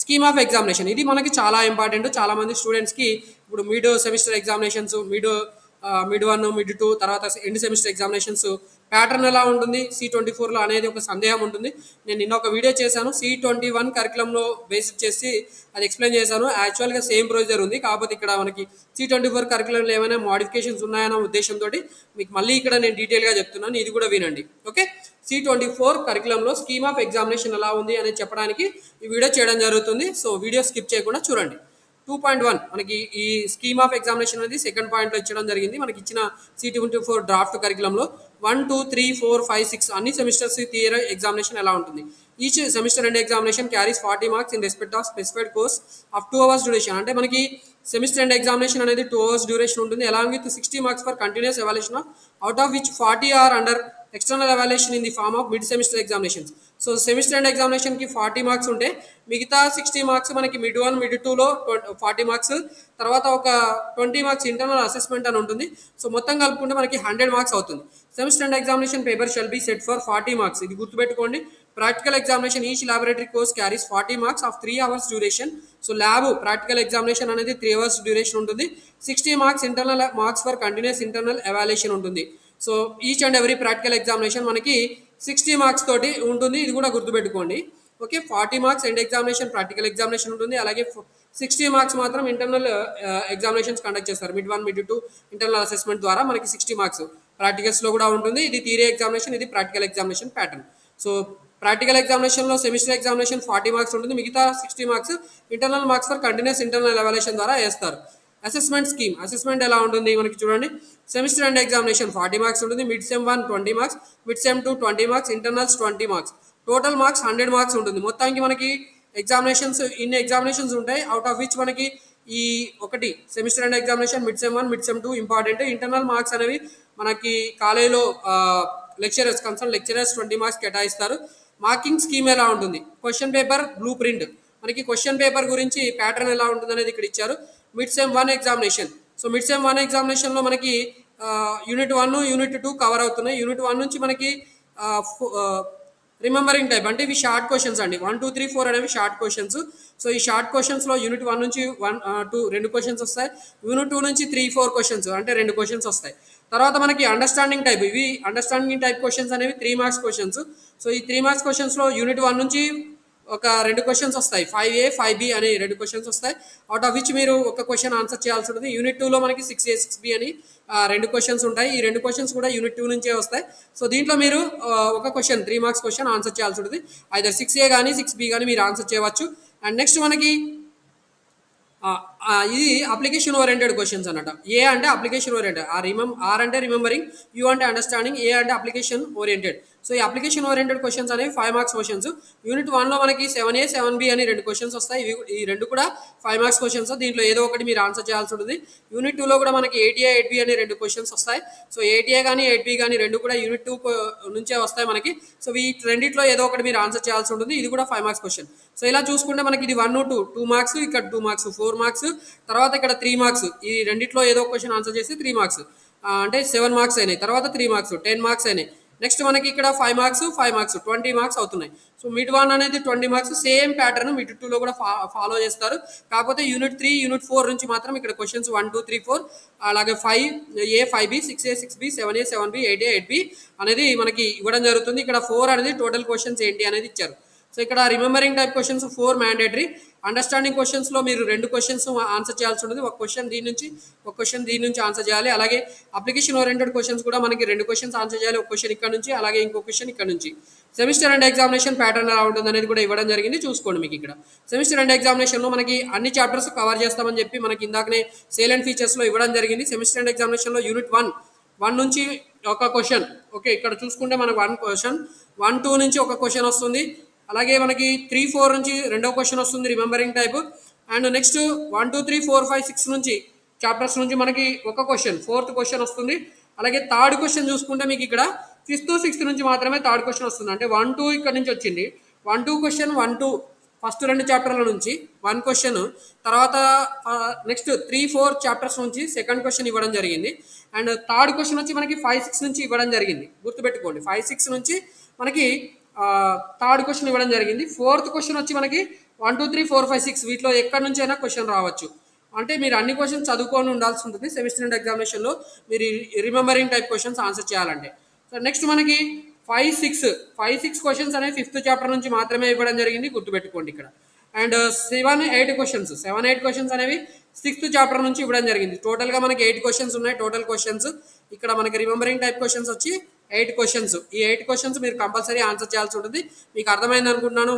Scheme of examination ఇది మనకి చాలా ఇంపార్టెంట్. చాలామంది స్టూడెంట్స్కి ఇప్పుడు mid semester examinations, mid 1, mid 2, తర్వాత ఎండ్ సెమిస్టర్ ఎగ్జామినేషన్స్ ప్యాటర్న్ ఎలా ఉంటుంది C24లో అనేది ఒక సందేహం ఉంటుంది. నేను నిన్న ఒక వీడియో చేశాను, C21 కరికులంలో బేసిక్ చేసి అది ఎక్స్ప్లెయిన్ చేశాను. యాక్చువల్గా సేమ్ ప్రొసీజర్ ఉంది, కాకపోతే ఇక్కడ మనకి C24 కరికులంలో ఏమైనా మోడిఫికేషన్స్ ఉన్నాయన్న ఉద్దేశంతో మీకు మళ్ళీ ఇక్కడ నేను డీటెయిల్గా చెప్తున్నాను, ఇది కూడా వినండి. ఓకే, C24 కరికులంలో స్కీమ్ ఆఫ్ ఎగ్జామినేషన్ ఎలా ఉంది అనేది చెప్పడానికి ఈ వీడియో చేయడం జరుగుతుంది. సో వీడియో స్కిప్ చేయకుండా చూడండి. 2.1 మనకి ఈ స్కీమ్ ఆఫ్ ఎగ్జామినేషన్ అనేది సెకండ్ పాయింట్లో ఇచ్చడం జరిగింది. మనకి ఇచ్చిన C24 డ్రాఫ్ట్ కరికులంలో 1, 2, 3, 4, 5, 6 అన్ని సెమిస్టర్స్ థియరీ ఎగ్జామినేషన్ ఎలా ఉంటుంది. Each semester end examination carries 40 marks in respect of specified course of 2 hours duration. అంటే మనకి సెమిస్టర్ ఎండ్ ఎగ్జామినేషన్ అనేది 2 hours డ్యూరేషన్ ఉంటుంది, along with 60 marks for continuous evaluation of out of which 40 are under external evaluation in the form of mid semester examinations. So semester end ఎగ్జామినేషన్కి 40 marks ఉంటే మిగతా 60 marks మనకి mid 1, mid 2లో 40 marks, తర్వాత ఒక 20 marks internal assessment అని ఉంటుంది. So మొత్తం కలుపుకుంటే మనకి 100 మార్క్స్ అవుతుంది. Semester end examination paper shall be set for 40 marks. ఇది గుర్తుపెట్టుకోండి. Practical examination each laboratory course carries 40 marks of 3 hours duration. So lab practical examination అనేది 3 hours డ్యూరేషన్ ఉంటుంది. 60 marks internal marks for continuous internal evaluation ఉంటుంది. So each and every practical examination మనకి 60 marks తోటి ఉంటుంది, ఇది కూడా గుర్తుపెట్టుకోండి. Okay, 40 marks end examination practical examination ఉంటుంది, అలాగే 60 మార్క్స్ మాత్రం ఇంటర్నల్ ఎగ్జామినేషన్స్ కండక్ట్ చేస్తారు. మిడ్ 1, మిడ్ 2 ఇంటర్నల్ అసెస్మెంట్ ద్వారా మనకి 60 మార్క్స్ ప్రాక్టికల్స్లో కూడా ఉంటుంది. ఇది థియరీ ఎగ్జామినేషన్, ఇది practical examination pattern. So practical ఎగ్జామినేషన్లో సెమిస్టర్ ఎగ్జామినేషన్ 40 మార్క్స్ ఉంటుంది, మిగతా 60 marks internal marks for continuous internal evaluation ద్వారా వేస్తారు. అసెస్మెంట్ స్కీమ్, అసెస్మెంట్ ఎలా ఉంటుంది మనకి చూడండి. సెమిస్టర్ అండ్ ఎగ్జామినేషన్ 40 మార్క్స్ ఉంటుంది, mid sem 1 20 marks, mid sem 2 20 marks, internals 20 marks, total marks 100 marks ఉంటుంది. మొత్తానికి మనకి ఎగ్జామినేషన్స్ ఇన్ని ఎగ్జామినేషన్స్ ఉంటాయి, అవుట్ ఆఫ్ విచ్ మనకి ఈ ఒకటి semester and examination, mid sem 1, mid sem 2 important. Internal marks అనేవి మనకి కాలేజీలో లెక్చరర్స్, కన్సల్ట్ లెక్చరర్స్ 20 మార్క్స్ కేటాయిస్తారు. మార్కింగ్ స్కీమ్ ఎలా ఉంటుంది, క్వశ్చన్ పేపర్ బ్లూ ప్రింట్, మనకి క్వశ్చన్ పేపర్ గురించి ప్యాటర్న్ ఎలా ఉంటుంది అనేది ఇక్కడ ఇచ్చారు. Mid sem 1 examination, so mid sem 1 ఎగ్జామినేషన్లో మనకి యూనిట్ 1, యూనిట్ 2 కవర్ అవుతున్నాయి. యూనిట్ 1 నుంచి మనకి రిమెంబరింగ్ టైప్ అంటే ఇవి షార్ట్ క్వశ్చన్స్ అండి. 1, 2, 3, 4 అనేవి షార్ట్ క్వశ్చన్స్. సో ఈ షార్ట్ క్వశ్చన్స్లో యూనిట్ 1 నుంచి 2 2 క్వశ్చన్స్ వస్తాయి, యూనిట్ 2 నుంచి 3, 4 క్వశ్చన్స్ అంటే 2 క్వశ్చన్స్ వస్తాయి. తర్వాత మనకి అండర్స్టాండింగ్ టైప్, ఇవి అండర్స్టాండింగ్ టైప్ క్వశ్చన్స్ అనేవి 3 మార్క్స్ క్వశ్చన్స్. సో ఈ 3 మార్క్స్ క్వశ్చన్స్లో యూనిట్ 1 నుంచి ఒక 2 క్వశ్చన్స్ వస్తాయి, 5A 5B అని 2 క్వశ్చన్స్ వస్తాయి, అవుట్ ఆఫ్ విచ్ మీరు ఒక క్వశ్చన్ ఆన్సర్ చేయాల్సి ఉంటుంది. యూనిట్ 2లో మనకి 6A 6B అని 2 క్వశ్చన్స్ ఉంటాయి. ఈ 2 క్వశ్చన్స్ కూడా యూనిట్ 2 నుంచే వస్తాయి. సో దీంట్లో మీరు ఒక క్వశ్చన్ 3 మార్క్స్ క్వశ్చన్ ఆన్సర్ చేయాల్సి ఉంటుంది. ఐదర్ 6A కానీ 6B కానీ మీరు ఆన్సర్ చేయవచ్చు. అండ్ నెక్స్ట్ మనకి ఇది అప్లికేషన్ ఓరియంటెడ్ క్వశ్చన్స్ అన్నమాట. ఏ అంటే అప్లికేషన్ ఓరియంటెడ్, ఆర్ అంటే రిమెంబరింగ్, యూ అంటే అండర్స్టాండింగ్, ఏ అంటే అప్లికేషన్ ఓరియంటెడ్. సో ఈ అప్లికేషన్ ఓరియంటెడ్ క్వశ్చన్స్ అనేవి 5 మార్క్స్ క్వశ్చన్స్. యూనిట్ 1లో మనకి 7A 7B అని 2 క్వశ్చన్స్ వస్తాయి, ఈ 2 కూడా 5 మార్క్స్ క్వశ్చన్స్. దీంట్లో ఏదో ఒకటి మీరు ఆన్సర్ చేయాల్సి ఉంటుంది. యూనిట్ 2లో కూడా మనకి 8A 8B అని 2 క్వశ్చన్స్ వస్తాయి. సో 8A కానీ 8B కానీ 2 కూడా యూనిట్ 2 నుంచే వస్తాయి మనకి. సో ఈ రెండిట్లో ఏదో ఒకటి మీరు ఆన్సర్ చేయాల్సి ఉంటుంది. ఇది కూడా 5 మార్క్స్ క్వశ్చన్. సో ఇలా చూసుకుంటే మనకి ఇది 1, 2 మార్క్స్, ఇక్కడ 2 మార్క్స్, 4 మార్క్స్, తర్వాత ఇక్కడ 3 మార్క్స్. ఈ రెండిట్లో ఏదో క్వశ్చన్ ఆన్సర్ చేసి 3 మార్క్స్ అంటే 7 మార్క్స్ అయినాయి, తర్వాత 3 మార్క్స్ 10 మార్క్స్ అయినాయి. నెక్స్ట్ మనకి ఇక్కడ 5 మార్క్స్ 5 మార్క్స్ 20 మార్క్స్ అవుతున్నాయి. సో మిడ్ 1 అనేది 20 మార్క్స్, సేమ్ ప్యాటర్న్ మిడ్ 2లో కూడా ఫాలో చేస్తారు. కాకపోతే యూనిట్ 3, యూనిట్ 4 నుంచి మాత్రం ఇక్కడ క్వశ్చన్స్ 1, 2, 3, 4 అలాగే 5A 5B 6A 6B 7A 7B 8A 8B అనేది మనకి ఇవ్వడం జరుగుతుంది. ఇక్కడ 4 అనేది టోటల్ క్వశ్చన్స్ ఏంటి అనేది ఇచ్చారు. సో ఇక్కడ remembering type questions 4 mandatory. Understanding క్వశ్చన్స్లో మీరు 2 క్వశ్చన్స్ ఆన్సర్ చేయాల్సి ఉంటుంది, ఒక క్వశ్చన్ దీని నుంచి, ఒక క్వశ్చన్ దీని నుంచి ఆన్సర్ చేయాలి. అలాగే అప్లికేషన్ ఓరియంటెడ్ క్వశ్చన్స్ కూడా మనకి 2 క్వశ్చన్స్ ఆన్సర్ చేయాలి, ఒక క్వశ్చన్ ఇక్కడ నుంచి, అలాగే ఇంకో క్వశ్చన్ ఇక్కడ నుంచి. సెమిస్టర్ అండ్ ఎగ్జామినేషన్ ప్యాటర్న్ ఎలా ఉంటుంది అనేది కూడా ఇవ్వడం జరిగింది, చూసుకోండి. మీకు ఇక్కడ సెమిస్టర్ అండ్ ఎగ్జామినేషన్లో మనకి అన్ని చాప్టర్స్ కవర్ చేస్తామని చెప్పి మనకి ఇందాకనే సేలెంట్ ఫీచర్స్లో ఇవ్వడం జరిగింది. సెమిస్టర్ అండ్ ఎగ్జామినేషన్లో యూనిట్ 1 నుంచి ఒక క్వశ్చన్, ఓకే ఇక్కడ చూసుకుంటే మనకు 1 క్వశ్చన్, 1, 2 నుంచి ఒక క్వశ్చన్ వస్తుంది, అలాగే మనకి 3, 4 నుంచి రెండో క్వశ్చన్ వస్తుంది రిమెంబరింగ్ టైప్. అండ్ నెక్స్ట్ 1, 2, 3, 4, 5, 6 నుంచి చాప్టర్స్ నుంచి మనకి ఒక క్వశ్చన్, 4th క్వశ్చన్ వస్తుంది. అలాగే థర్డ్ క్వశ్చన్ చూసుకుంటే మీకు ఇక్కడ 5th 6th నుంచి మాత్రమే థర్డ్ క్వశ్చన్ వస్తుంది. అంటే 1, 2 ఇక్కడ నుంచి వచ్చింది, 1, 2 క్వశ్చన్ 1, 2 ఫస్ట్ 2 చాప్టర్ల నుంచి 1 క్వశ్చన్, తర్వాత నెక్స్ట్ 3, 4 చాప్టర్స్ నుంచి సెకండ్ క్వశ్చన్ ఇవ్వడం జరిగింది. అండ్ థర్డ్ క్వశ్చన్ వచ్చి మనకి 5, 6 నుంచి ఇవ్వడం జరిగింది, గుర్తుపెట్టుకోండి. 5, 6 నుంచి మనకి థర్డ్ క్వశ్చన్ ఇవ్వడం జరిగింది. ఫోర్త్ క్వశ్చన్ వచ్చి మనకి 1 2 3 4 5 6 వీటిలో ఎక్కడి నుంచి అయినా క్వశ్చన్ రావచ్చు. అంటే మీరు అన్ని క్వశ్చన్స్ చదువుకొని ఉండాల్సి ఉంటుంది సెమిస్టర్ ఎండ్ ఎగ్జామినేషన్లో మీరు రిమెంబరింగ్ టైప్ క్వశ్చన్స్ ఆన్సర్ చేయాలంటే. సో నెక్స్ట్ మనకి 5 6 క్వశ్చన్స్ అనేవి 5th చాప్టర్ నుంచి మాత్రమే ఇవ్వడం జరిగింది, గుర్తుపెట్టుకోండి ఇక్కడ. అండ్ 7 8 క్వశ్చన్స్ అనేవి 6th చాప్టర్ నుంచి ఇవ్వడం జరిగింది. టోటల్గా మనకి 8 క్వశ్చన్స్ ఉన్నాయి. టోటల్ క్వశ్చన్స్ ఇక్కడ మనకి రిమెంబరింగ్ టైప్ క్వశ్చన్స్ వచ్చి 8 క్వశ్చన్స్. ఈ 8 క్వశ్చన్స్ మీరు కంపల్సరీ ఆన్సర్ చేయాల్సి ఉంటుంది. మీకు అర్థమైంది అనుకుంటున్నాను.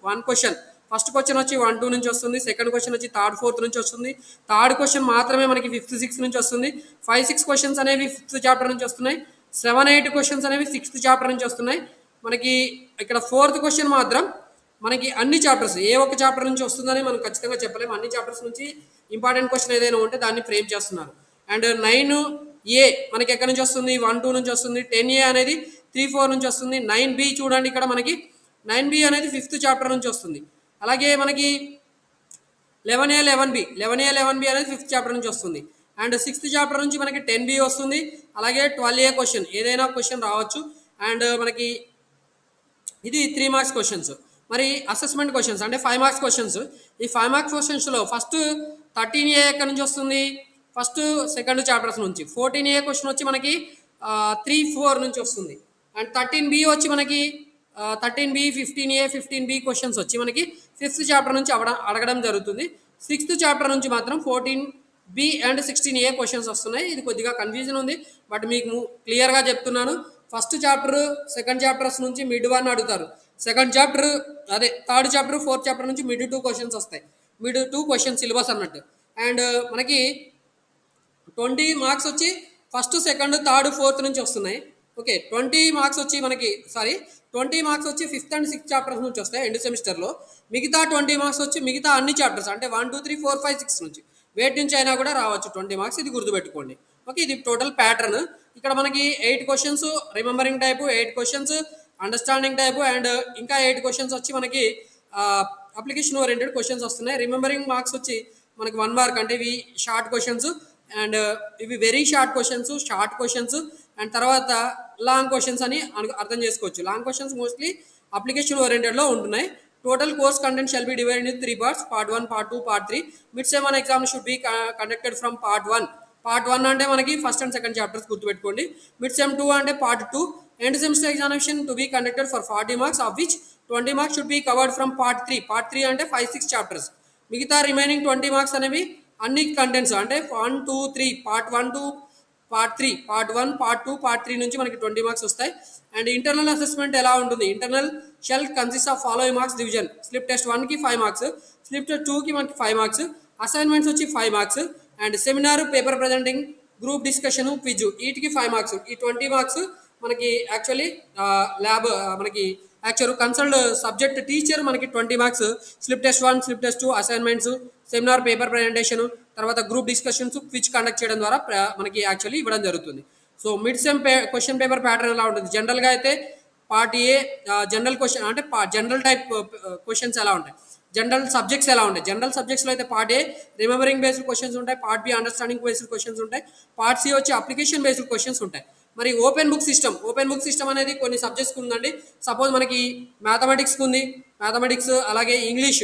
వన్ క్వశ్చన్ ఫస్ట్ క్వశ్చన్ వచ్చి 1 2 నుంచి వస్తుంది, సెకండ్ క్వశ్చన్ వచ్చి 3rd 4th నుంచి వస్తుంది, థర్డ్ క్వశ్చన్ మాత్రమే మనకి 5th 6th నుంచి వస్తుంది. 5 6 క్వశ్చన్స్ అనేవి 5th చాప్టర్ నుంచి వస్తున్నాయి. 7 8 క్వశ్చన్స్ అనేవి 6th చాప్టర్ నుంచి వస్తున్నాయి. మనకి ఇక్కడ 4th క్వశ్చన్ మాత్రం మనకి అన్ని చాప్టర్స్ ఏ ఒక్క చాప్టర్ నుంచి వస్తుందని మనం ఖచ్చితంగా చెప్పలేము. అన్ని చాప్టర్స్ నుంచి ఇంపార్టెంట్ క్వశ్చన్ ఏదైనా ఉంటే దాన్ని ఫ్రేమ్ చేస్తున్నారు. అండ్ 9A మనకి ఎక్కడి నుంచి వస్తుంది, 1 2 నుంచి వస్తుంది. 10A అనేది 3 4 నుంచి వస్తుంది. 9B చూడండి ఇక్కడ మనకి 9B అనేది 5th చాప్టర్ నుంచి వస్తుంది. అలాగే మనకి 11A 11B అనేది 5th చాప్టర్ నుంచి వస్తుంది. అండ్ 6th చాప్టర్ నుంచి మనకి 10B వస్తుంది. అలాగే 12A క్వశ్చన్ ఏదైనా క్వశ్చన్ రావచ్చు. అండ్ మనకి ఇది 3 మార్క్స్ క్వశ్చన్స్. మరి అసెస్మెంట్ క్వశ్చన్స్ అంటే 5 మార్క్స్ క్వశ్చన్స్. ఈ 5 మార్క్స్ క్వశ్చన్స్లో ఫస్ట్ 13A ఎక్కడి నుంచి వస్తుంది, ఫస్ట్ సెకండ్ చాప్టర్స్ నుంచి. 14A క్వశ్చన్ వచ్చి మనకి 3 4 నుంచి వస్తుంది. అండ్ 13B వచ్చి మనకి 13B 15A 15B క్వశ్చన్స్ వచ్చి మనకి 5th చాప్టర్ నుంచి అడగడం జరుగుతుంది. 6th చాప్టర్ నుంచి మాత్రం 14B అండ్ 16A క్వశ్చన్స్ వస్తున్నాయి. ఇది కొద్దిగా కన్ఫ్యూజన్ ఉంది, బట్ మీకు క్లియర్గా చెప్తున్నాను. ఫస్ట్ చాప్టర్ సెకండ్ చాప్టర్స్ నుంచి మిడ్ 1 అడుగుతారు. Second chapter third chapter 4th chapter నుంచి మిడ్ 2 క్వశ్చన్స్ వస్తాయి. మిడ్ 2 క్వశ్చన్ సిలబస్ అన్నట్టు. అండ్ మనకి 20 మార్క్స్ వచ్చి ఫస్ట్ సెకండ్ థర్డ్ 4th నుంచి వస్తున్నాయి. ఓకే, 20 మార్క్స్ వచ్చి 5th అండ్ 6th చాప్టర్స్ నుంచి వస్తాయి ఎండ్ సెమిస్టర్లో. మిగతా 20 మార్క్స్ వచ్చి మిగతా అన్ని చాప్టర్స్ అంటే 1 2 3 4 5 6 నుంచి వేటి నుంచి అయినా కూడా రావచ్చు 20 మార్క్స్. ఇది గుర్తుపెట్టుకోండి. ఓకే, ఇది టోటల్ ప్యాటర్న్. ఇక్కడ మనకి 8 questions remembering type, 8 questions understanding type, and ఇంకా 8 క్వశ్చన్స్ వచ్చి మనకి అప్లికేషన్ ఓరియంటెడ్ క్వశ్చన్స్ వస్తున్నాయి. రిమెంబరింగ్ మార్క్స్ వచ్చి మనకి 1 మార్క్ అంటే ఇవి షార్ట్ క్వశ్చన్స్, అండ్ ఇవి వెరీ షార్ట్ క్వశ్చన్స్ అండ్ తర్వాత లాంగ్ క్వశ్చన్స్ అని అర్థం చేసుకోవచ్చు. లాంగ్ క్వశ్చన్స్ మోస్ట్లీ అప్లికేషన్ ఓరియంటెడ్లో ఉంటున్నాయి. Total course content shall be divided in 3 parts, part 1, part 2, part 3. Mid sem exam should be conducted from part 1. part 1 అంటే మనకి first and second chapters గుర్తుపెట్టుకోండి. Mid sem 2 అంటే part 2. End semester examination to be conducted for 40 marks, of which 20 marks should be covered from part 3. part 3 అంటే 5 6 chapters. మిగతా remaining 20 marks అనేవి అన్ని contents అంటే 1 2 3 part 1 to part 3, part 1, part 2, part 3 నుంచి మనకి 20 marks వస్తాయి. And internal assessment ఎలా ఉంటుంది, internal shall consist of following marks division. Slip test 1కి 5 మార్క్స్, స్లిప్ టెస్ట్ 2కి మనకి 5 మార్క్స్, అసైన్మెంట్స్ వచ్చి 5 marks, and seminar, paper presenting, group discussion, quiz వీటికి 5 మార్క్స్. ఈ 20 మార్క్స్ మనకి యాక్చువల్లీ ల్యాబ్ మనకి యాక్చువల్ కన్సల్ట్ సబ్జెక్ట్ టీచర్ మనకి 20 marks, slip test 1, slip test 2, assignments, seminar, paper presentation, తర్వాత గ్రూప్ డిస్కషన్స్, క్విజ్ కండక్ట్ చేయడం ద్వారా మనకి యాక్చువల్లీ ఇవ్వడం జరుగుతుంది. So mid sem question paper pattern ఎలా ఉంటుంది, జనరల్గా అయితే పార్ట్ ఏ జనరల్ క్వశ్చన్ అంటే జనరల్ టైప్ క్వశ్చన్స్ ఎలా ఉంటాయి, జనరల్ సబ్జెక్ట్స్ ఎలా ఉంటాయి. జనరల్ సబ్జెక్ట్స్లో అయితే part A remembering based questions ఉంటాయి, part B understanding based questions ఉంటాయి, పార్ట్ సి వచ్చి అప్లికేషన్ బేస్డ్ క్వశ్చన్స్ ఉంటాయి. మరి ఓపెన్ బుక్ సిస్టమ్ అనేది కొన్ని సబ్జెక్ట్స్కి ఉందండి. సపోజ్ మనకి మ్యాథమెటిక్స్కి ఉంది, మ్యాథమెటిక్స్ అలాగే ఇంగ్లీష్,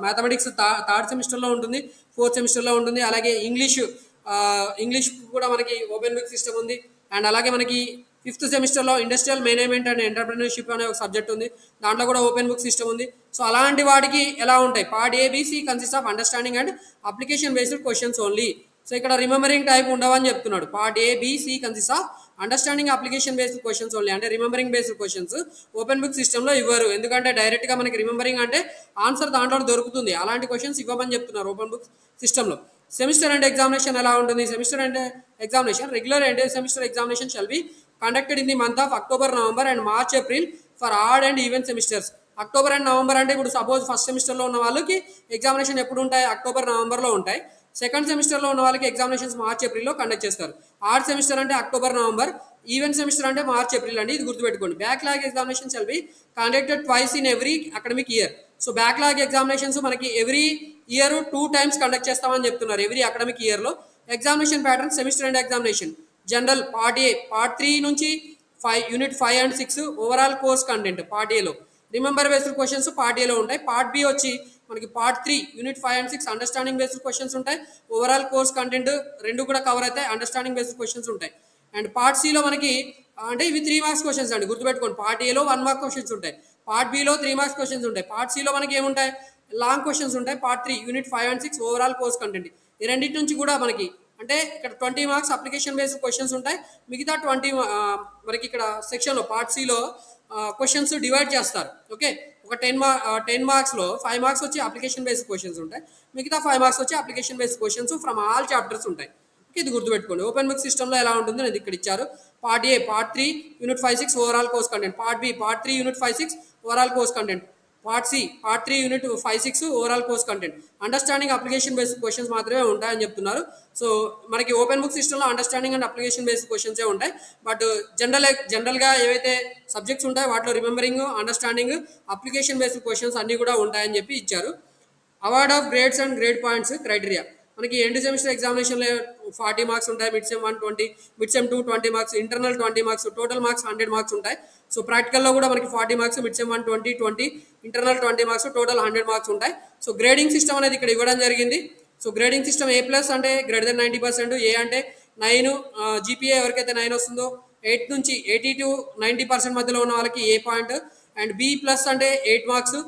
మ్యాథమెటిక్స్ థర్డ్ సెమిస్టర్లో ఉంటుంది, 4th సెమిస్టర్లో ఉంటుంది. అలాగే ఇంగ్లీష్ కూడా మనకి ఓపెన్ బుక్ సిస్టమ్ ఉంది. అండ్ అలాగే మనకి 5th సెమిస్టర్లో ఇండస్ట్రియల్ మేనేజ్మెంట్ అండ్ ఎంటర్ప్రెన్యూర్షిప్ అనే ఒక సబ్జెక్ట్ ఉంది, దాంట్లో కూడా ఓపెన్ బుక్ సిస్టమ్ ఉంది. సో అలాంటి వాటికి ఎలా ఉంటాయి, part ABC consist of understanding and application based questions only. So ఇక్కడ రిమెంబరింగ్ టైప్ ఉండవని చెప్తున్నాడు. Part ABC consist of understanding application based questions only, అంటే remembering based questions open book సిస్టంలో ఇవ్వరు. ఎందుకంటే డైరెక్ట్గా మనకి రిమెంబరింగ్ అంటే ఆన్సర్ దాంట్లో దొరుకుతుంది, అలాంటి క్వశ్చన్స్ ఇవ్వమని చెప్తున్నారు ఓపెన్ బుక్ సిస్టంలో. సెమిస్టర్ అండ్ ఎగ్జామినేషన్ ఎలా ఉంటుంది, semester and examination regular and semester examination shall be conducted in the month of October, November and March, April for add and even semesters. October and November అంటే ఇప్పుడు suppose first సెమిస్టర్లో ఉన్న వాళ్ళకి examination ఎప్పుడు ఉంటాయి, October నవంబర్లో ఉంటాయి. Second సెమిస్టర్లో ఉన్న వాళ్ళకి ఎగ్జామినేషన్స్ మార్చ్ ఏప్రిల్లో కండక్ట్ చేస్తారు. ఆడ్ సెమిస్టర్ అంటే అక్టోబర్ నవంబర్, ఈవెన్ సెమిస్టర్ అంటే మార్చ్ ఏప్రిల్ అండి. ఇది గుర్తుపెట్టుకోండి. Backlog examination shall be conducted twice in every academic year. So backlog examinations మనకి ఎవ్రీ ఇయర్ 2 times కండక్ట్ చేస్తామని చెప్తున్నారు ఎవ్రీ అకాడమిక్ ఇయర్లో. Examination pattern semester and examination general part A, part 3 నుంచి unit 5 and 6 overall course content part ఏలో remember based questions part ఏలో ఉంటాయి. Part B వచ్చి మనకి part 3 unit 5 and 6 understanding based questions ఉంటాయి. ఓవరాల్ కోర్స్ కంటెంట్ రెండు కూడా కవర్ అవుతాయి, అండర్స్టాండింగ్ బేస్డ్ క్వశ్చన్స్ ఉంటాయి. అండ్ పార్ట్ సిలో మనకి అంటే ఇవి 3 మార్క్స్ క్వశ్చన్స్ అండి, గుర్తుపెట్టుకోండి. పార్ట్ ఏలో 1 మార్క్ క్వశ్చన్స్ ఉంటాయి, పార్ట్ బిలో 3 మార్క్స్ క్వశ్చన్స్ ఉంటాయి, పార్ట్ సిలో మనకి ఏముంటాయి లాంగ్ క్వశ్చన్స్ ఉంటాయి. Part 3 unit 5 and 6 overall course content ఈ రెండింటి నుంచి కూడా మనకి అంటే ఇక్కడ 20 మార్క్స్ అప్లికేషన్ బేస్డ్ క్వశ్చన్స్ ఉంటాయి. మిగతా 20 మనకి ఇక్కడ సెక్షన్లో పార్ట్ సిలో క్వశ్చన్స్ డివైడ్ చేస్తారు. ఓకే, ఒక 10 మార్క్స్లో 5 మార్క్స్ వచ్చి అప్లికేషన్ బేస్డ్ క్వశ్చన్స్ ఉంటాయి, మిగతా 5 మార్క్స్ వచ్చి application based questions from all chapters ఉంటాయి. ఓకే, ఇది గుర్తుపెట్టుకోండి. ఓపెన్ బుక్ సిస్టంలో ఎలా ఉంటుందో ఇది ఇక్కడ ఇచ్చారు. Part A part 3 unit 5 6 overall course content, part B part 3 unit 5 6 overall course content, part C part 3 unit 5 6 overall course content. Understanding application based questions మాత్రమే ఉంటాయని చెప్తున్నారు. సో మనకి ఓపెన్ బుక్ సిస్టంలో అండర్స్టాండింగ్ అండ్ అప్లికేషన్ బేస్డ్ క్వశ్చన్సే ఉంటాయి. But జనరల్గా ఏవైతే subjects ఉంటాయో వాటిలో remembering, understanding, application based questions అన్నీ కూడా ఉంటాయని చెప్పి ఇచ్చారు. Award of grades and grade points criteria మనకి ఎండ్ సెమిస్టర్ ఎగ్జామినేషన్లో 40 మార్క్స్ ఉంటాయి, mid sem 1 20, mid sem 2 20 marks, internal 20 marks, total marks 100 marks ఉంటాయి. సో ప్రాక్టికల్లో కూడా మనకి 40 marks, mid sem 1 20 20, internal 20 marks, total 100 marks ఉంటాయి. సో గ్రేడింగ్ సిస్టమ్ అనేది ఇక్కడ ఇవ్వడం జరిగింది. సో గ్రేడింగ్ సిస్టమ్ A+ అంటే గ్రేటర్ దెన్ 90%, ఏ అంటే 9, జీపీఏ ఎవరికైతే 9 వస్తుందో 8 నుంచి 80 to 90% మధ్యలో ఉన్న వాళ్ళకి ఏ పాయింట్, అండ్ B+ అంటే 8 మార్క్స్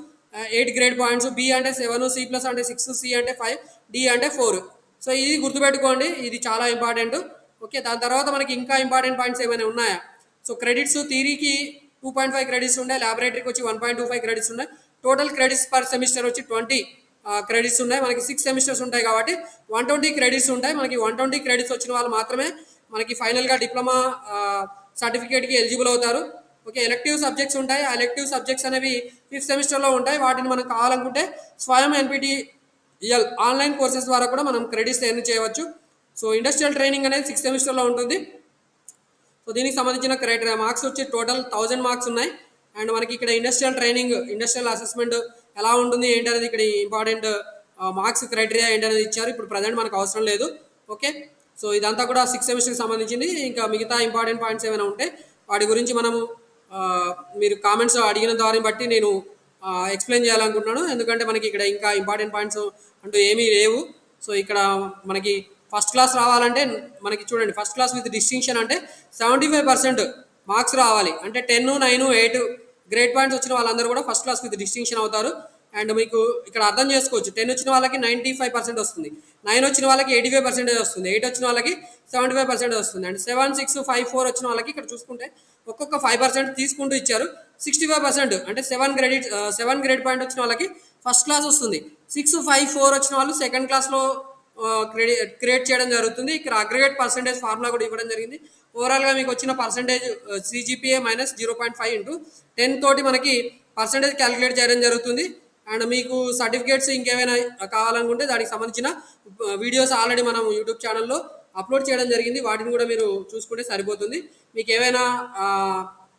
8 గ్రేడ్ పాయింట్స్, బి అంటే 7, C+ అంటే 6, సి అంటే 5, డి అంటే 4. సో ఇది గుర్తుపెట్టుకోండి, ఇది చాలా ఇంపార్టెంట్. ఓకే, దాని తర్వాత మనకి ఇంకా ఇంపార్టెంట్ పాయింట్స్ ఏమైనా ఉన్నాయా? సో క్రెడిట్స్ థియరీకి 2.5 క్రెడిట్స్ ఉన్నాయి, ల్యాబొరేటరీకి వచ్చి 1.25 క్రెడిట్స్ ఉన్నాయి. టోటల్ క్రెడిట్స్ పర్ సెమిస్టర్ వచ్చి 20 క్రెడిట్స్ ఉన్నాయి. మనకి 6 సెమిస్టర్స్ ఉంటాయి కాబట్టి 120 క్రెడిట్స్ ఉంటాయి. మనకి 120 క్రెడిట్స్ వచ్చిన వాళ్ళు మాత్రమే మనకి ఫైనల్గా డిప్లొమా సర్టిఫికేట్కి ఎలిజిబుల్ అవుతారు. ఓకే, ఎలెక్టివ్ సబ్జెక్ట్స్ ఉంటాయి. ఆ ఎలెక్టివ్ సబ్జెక్ట్స్ అనేవి 5th సెమిస్టర్లో ఉంటాయి. వాటిని మనం కావాలనుకుంటే స్వయం NPTEL ఆన్లైన్ కోర్సెస్ ద్వారా కూడా మనం క్రెడిట్స్ ఎర్న్ చేయవచ్చు. సో ఇండస్ట్రియల్ ట్రైనింగ్ అనేది 6th సెమిస్టర్లో ఉంటుంది. సో దీనికి సంబంధించిన క్రైటీరియా మార్క్స్ వచ్చి టోటల్ 1000 మార్క్స్ ఉన్నాయి. అండ్ మనకి ఇక్కడ ఇండస్ట్రియల్ ట్రైనింగ్, ఇండస్ట్రియల్ అసెస్మెంట్ ఎలా ఉంటుంది ఏంటి అనేది ఇక్కడ ఇంపార్టెంట్ మార్క్స్ క్రైటీరియా ఏంటనేది ఇచ్చారు. ఇప్పుడు ప్రజెంట్ మనకు అవసరం లేదు. ఓకే, సో ఇదంతా కూడా 6th సెమిస్టర్కి సంబంధించింది. ఇంకా మిగతా ఇంపార్టెంట్ పాయింట్స్ ఏమైనా ఉంటే వాటి గురించి మనము మీరు కామెంట్స్ అడిగిన దాన్ని బట్టి నేను ఎక్స్ప్లెయిన్ చేయాలనుకుంటున్నాను. ఎందుకంటే మనకి ఇక్కడ ఇంకా ఇంపార్టెంట్ పాయింట్స్ అంటూ ఏమీ లేవు. సో ఇక్కడ మనకి ఫస్ట్ క్లాస్ రావాలంటే మనకి చూడండి, ఫస్ట్ క్లాస్ విత్ డిస్టింక్షన్ అంటే 75% మార్క్స్ రావాలి. అంటే 10, 9, 8 గ్రేడ్ పాయింట్స్ వచ్చిన వాళ్ళందరూ కూడా ఫస్ట్ క్లాస్ విత్ డిస్టింక్షన్ అవుతారు. అండ్ మీకు ఇక్కడ అర్థం చేసుకోవచ్చు, 10 వచ్చిన వాళ్ళకి 95% వస్తుంది, 9 వచ్చిన వాళ్ళకి 85% వస్తుంది, 8 వచ్చిన వాళ్ళకి 75% వస్తుంది, అండ్ 7, 6, 5, 4 వచ్చిన వాళ్ళకి ఇక్కడ చూసుకుంటే ఒక్కొక్క 5% తీసుకుంటూ ఇచ్చారు. 65% అంటే 7 గ్రేడ్ పాయింట్ వచ్చిన వాళ్ళకి ఫస్ట్ క్లాస్ వస్తుంది. 6, 5, 4 వచ్చిన వాళ్ళు సెకండ్ క్లాస్లో క్రియేట్ చేయడం జరుగుతుంది. ఇక్కడ అగ్రిగేట్ పర్సెంటేజ్ ఫార్ములా కూడా ఇవ్వడం జరిగింది. ఓవరాల్గా మీకు వచ్చిన పర్సెంటేజ్ CGPA - 0.5 × 10 తోటి మనకి పర్సెంటేజ్ క్యాలిక్యులేట్ చేయడం జరుగుతుంది. అండ్ మీకు సర్టిఫికేట్స్ ఇంకేమైనా కావాలనుకుంటే దానికి సంబంధించిన వీడియోస్ ఆల్రెడీ మనం యూట్యూబ్ ఛానల్లో అప్లోడ్ చేయడం జరిగింది. వాటిని కూడా మీరు చూసుకుంటే సరిపోతుంది. మీకు ఏమైనా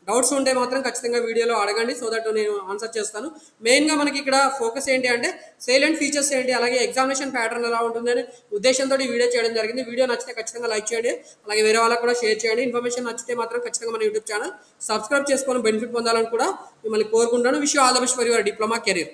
డౌట్స్ ఉంటే మాత్రం ఖచ్చితంగా వీడియోలో అడగండి, సో దట్ నేను ఆన్సర్ చేస్తాను. మెయిన్గా మనకి ఇక్కడ ఫోకస్ ఏంటి అంటే సైలెంట్ ఫీచర్స్ ఏంటి, అలాగే ఎగ్జామినేషన్ ప్యాటర్న్ ఎలా ఉంటుందని ఉద్దేశంతో ఈ వీడియో చేయడం జరిగింది. వీడియో నచ్చితే ఖచ్చితంగా లైక్ చేయండి, అలాగే వేరే వాళ్ళకి కూడా షేర్ చేయండి. ఇన్ఫర్మేషన్ నచ్చితే మాత్రం ఖచ్చితంగా మన యూట్యూబ్ ఛానల్ సబ్స్క్రైబ్ చేసుకొని బెనిఫిట్ పొందాలని కూడా మిమ్మల్ని కోరుకుంటాను. Wish you all the best for your diploma career.